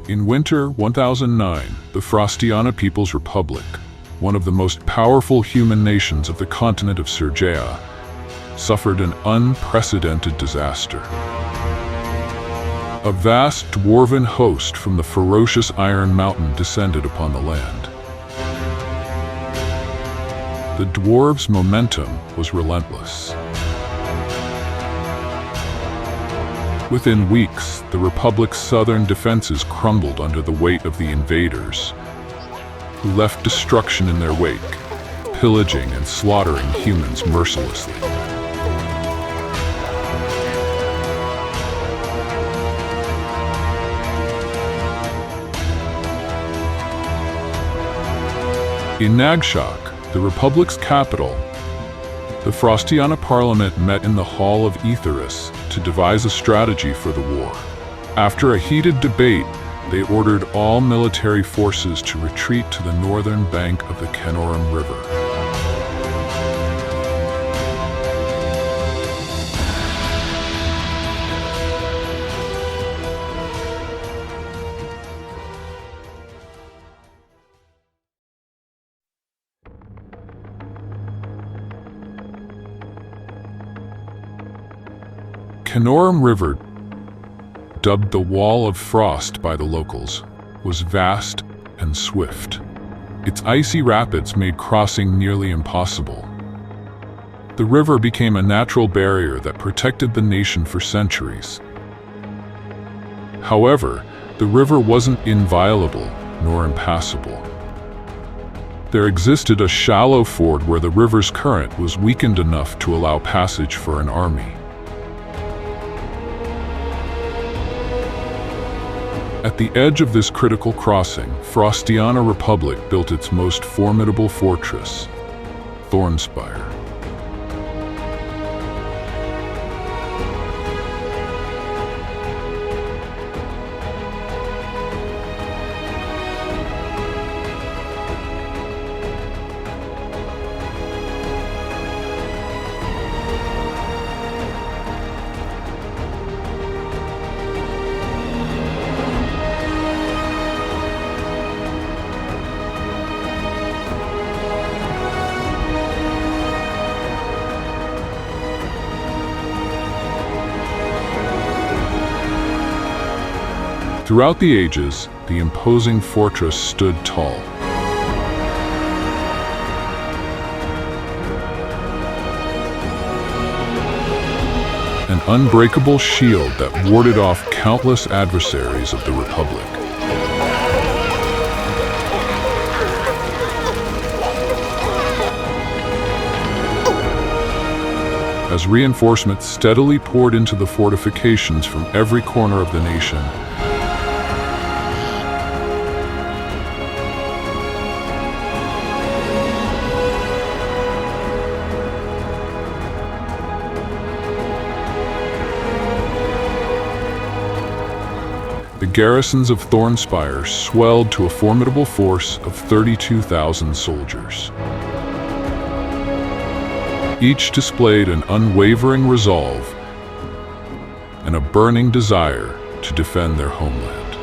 In winter 1009, the Frostiana People's Republic, one of the most powerful human nations of the continent of Sergea, suffered an unprecedented disaster. A vast dwarven host from the ferocious Iron Mountain descended upon the land. The dwarves' momentum was relentless. Within weeks, the Republic's southern defenses crumbled under the weight of the invaders, who left destruction in their wake, pillaging and slaughtering humans mercilessly. In Nagshak, the Republic's capital, the Frostiana Parliament met in the Hall of Aetheris to devise a strategy for the war. After a heated debate, they ordered all military forces to retreat to the northern bank of the Kenorum River. Kenorum River, dubbed the Wall of Frost by the locals, was vast and swift. Its icy rapids made crossing nearly impossible. The river became a natural barrier that protected the nation for centuries. However, the river wasn't inviolable nor impassable. There existed a shallow ford where the river's current was weakened enough to allow passage for an army. At the edge of this critical crossing, Frostiana Republic built its most formidable fortress, Thornspire. Throughout the ages, the imposing fortress stood tall. An unbreakable shield that warded off countless adversaries of the Republic. As reinforcements steadily poured into the fortifications from every corner of the nation, the garrisons of Thornspire swelled to a formidable force of 32,000 soldiers. Each displayed an unwavering resolve and a burning desire to defend their homeland.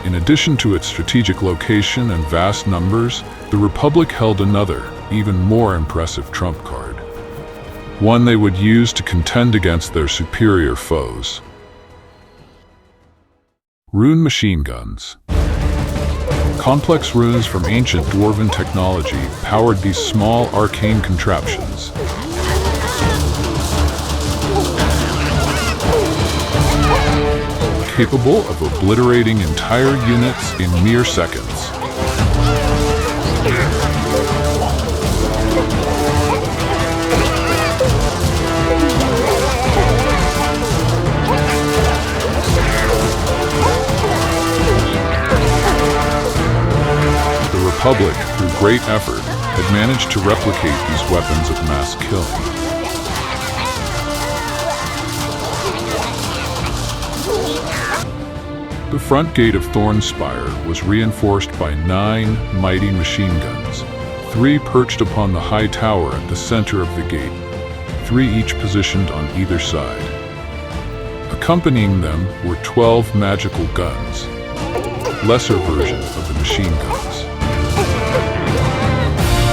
In addition to its strategic location and vast numbers, the Republic held another, even more impressive trump card. One they would use to contend against their superior foes. Rune machine guns. Complex runes from ancient dwarven technology powered these small arcane contraptions. Capable of obliterating entire units in mere seconds. The Republic, through great effort, had managed to replicate these weapons of mass killing. The front gate of Thornspire was reinforced by 9 mighty machine guns, 3 perched upon the high tower at the center of the gate, 3 each positioned on either side. A Accompanying them were 12 magical guns, lesser versions of the machine guns.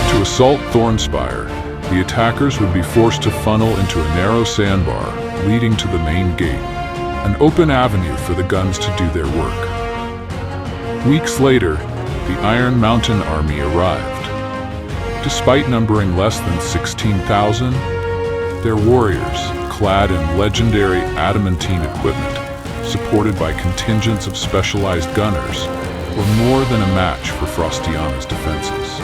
To assault Thornspire, the attackers would be forced to funnel into a narrow sandbar leading to the main gate, an open avenue for the guns to do their work. Weeks later, the Iron Mountain Army arrived. Despite numbering less than 16,000, their warriors, clad in legendary adamantine equipment, supported by contingents of specialized gunners, were more than a match for Frostiana's defenses.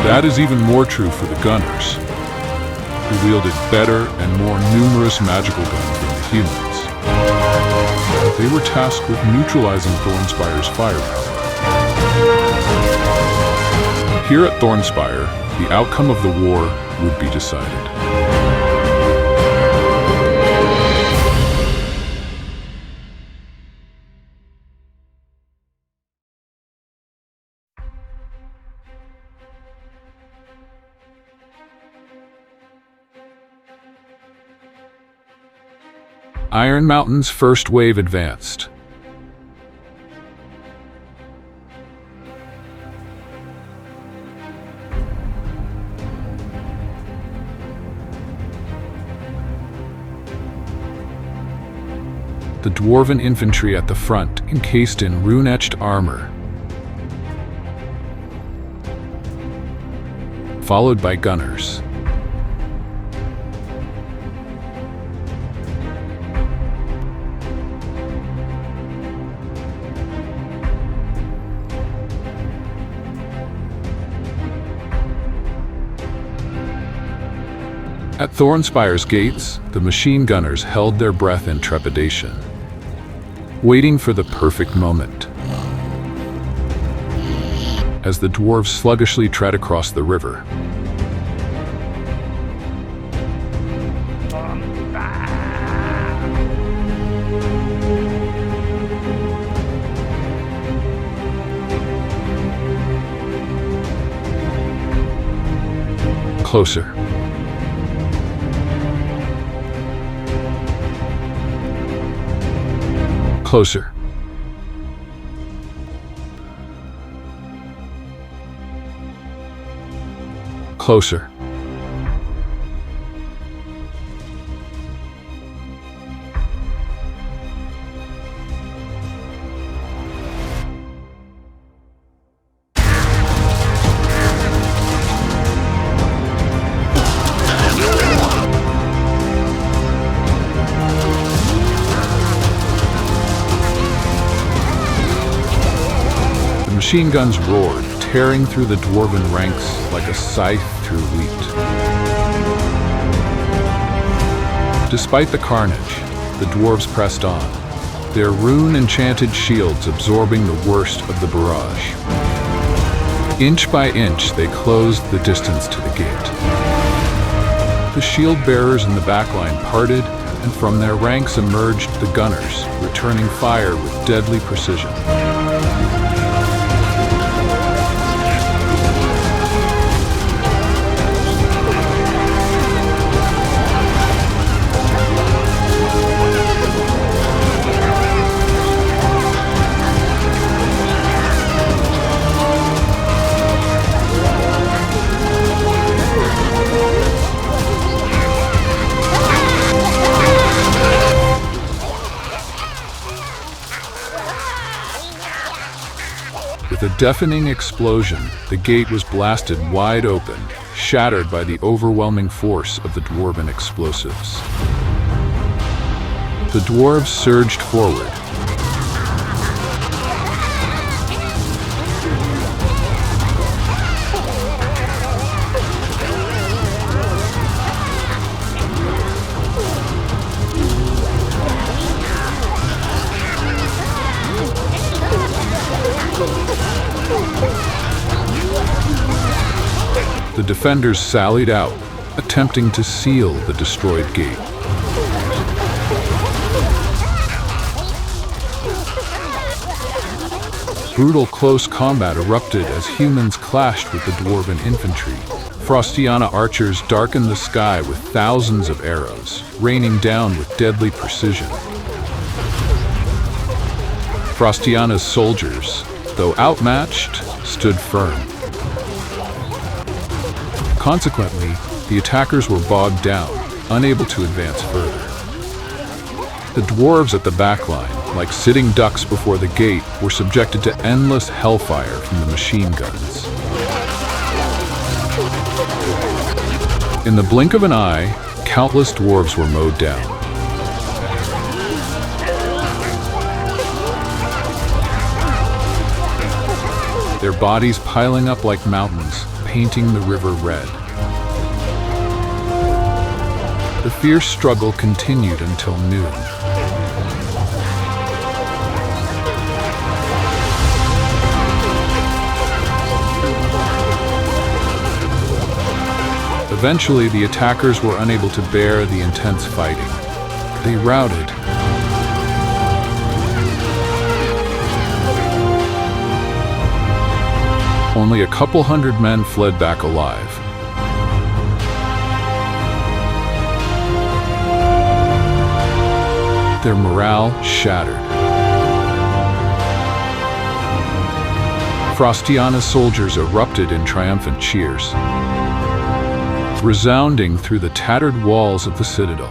That is even more true for the gunners, who wielded better and more numerous magical guns than the humans. They were tasked with neutralizing Thornspire's firepower. Here at Thornspire, the outcome of the war would be decided. Iron Mountain's first wave advanced. The dwarven infantry at the front, encased in rune-etched armor, followed by gunners. At Thornspire's gates, the machine gunners held their breath in trepidation, waiting for the perfect moment. As the dwarves sluggishly tread across the river, closer. Closer. Closer. Machine guns roared, tearing through the dwarven ranks like a scythe through wheat. Despite the carnage, the dwarves pressed on, their rune-enchanted shields absorbing the worst of the barrage. Inch by inch, they closed the distance to the gate. The shield bearers in the backline parted, and from their ranks emerged the gunners, returning fire with deadly precision. With a deafening explosion, the gate was blasted wide open, shattered by the overwhelming force of the dwarven explosives. The dwarves surged forward. The defenders sallied out, attempting to seal the destroyed gate. Brutal close combat erupted as humans clashed with the dwarven infantry, Frostiana archers darkened the sky with thousands of arrows, raining down with deadly precision. Frostiana's soldiers, though outmatched, stood firm. Consequently, the attackers were bogged down, unable to advance further. The dwarves at the back line, like sitting ducks before the gate, were subjected to endless hellfire from the machine guns. In the blink of an eye, countless dwarves were mowed down. Their bodies piling up like mountains, painting the river red. The fierce struggle continued until noon. Eventually, the attackers were unable to bear the intense fighting. They routed. Only a couple hundred men fled back alive. Their morale shattered. Frostiana's soldiers erupted in triumphant cheers, resounding through the tattered walls of the citadel.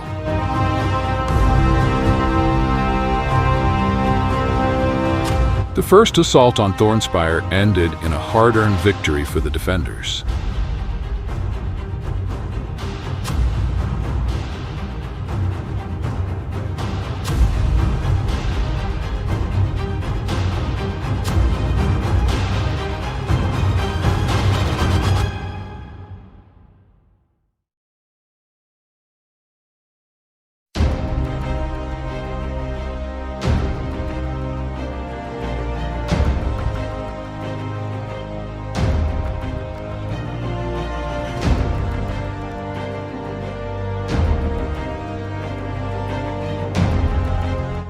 The first assault on Thornspire ended in a hard-earned victory for the defenders.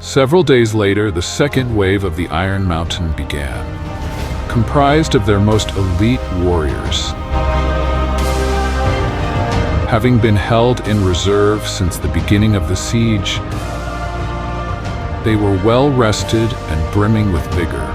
Several days later, the second wave of the Iron Mountain began, comprised of their most elite warriors. Having been held in reserve since the beginning of the siege, they were well rested and brimming with vigor.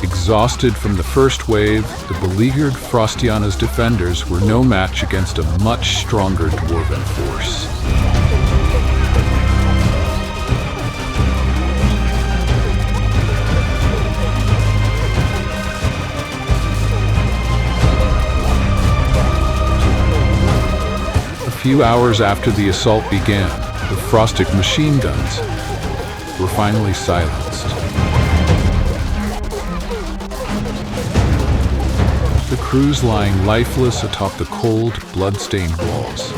Exhausted from the first wave, the beleaguered Frostiana's defenders were no match against a much stronger dwarven force. A few hours after the assault began, the Frostic machine guns were finally silenced. The crews lying lifeless atop the cold, blood-stained walls.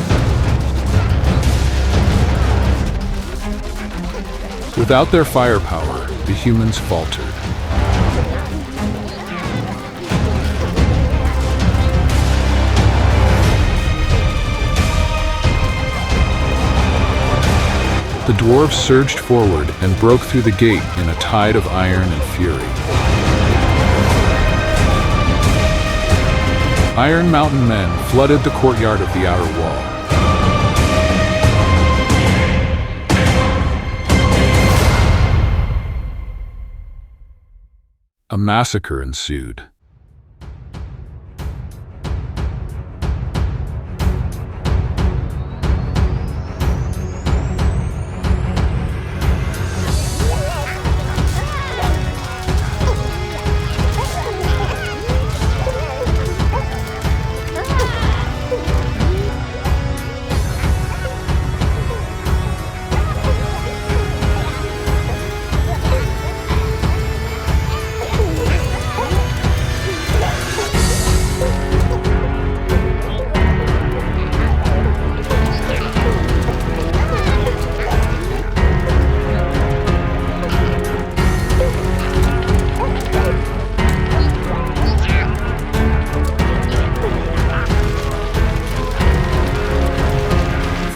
Without their firepower, the humans faltered. The dwarves surged forward and broke through the gate in a tide of iron and fury. Iron Mountain men flooded the courtyard of the outer wall. A massacre ensued.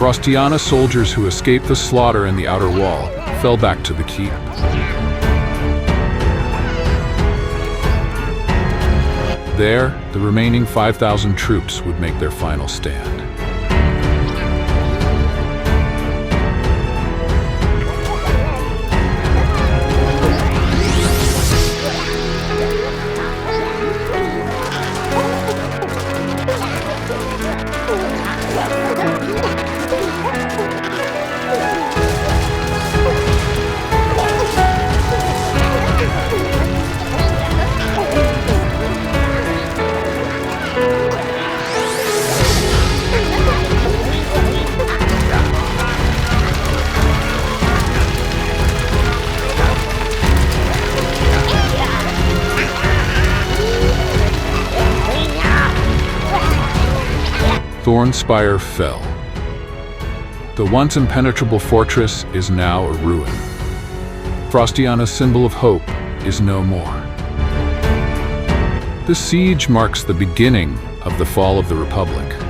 Frostiana soldiers who escaped the slaughter in the outer wall fell back to the keep. There, the remaining 5,000 troops would make their final stand. Thornspire fell. The once impenetrable fortress is now a ruin. Frostiana's symbol of hope is no more. The siege marks the beginning of the fall of the Republic.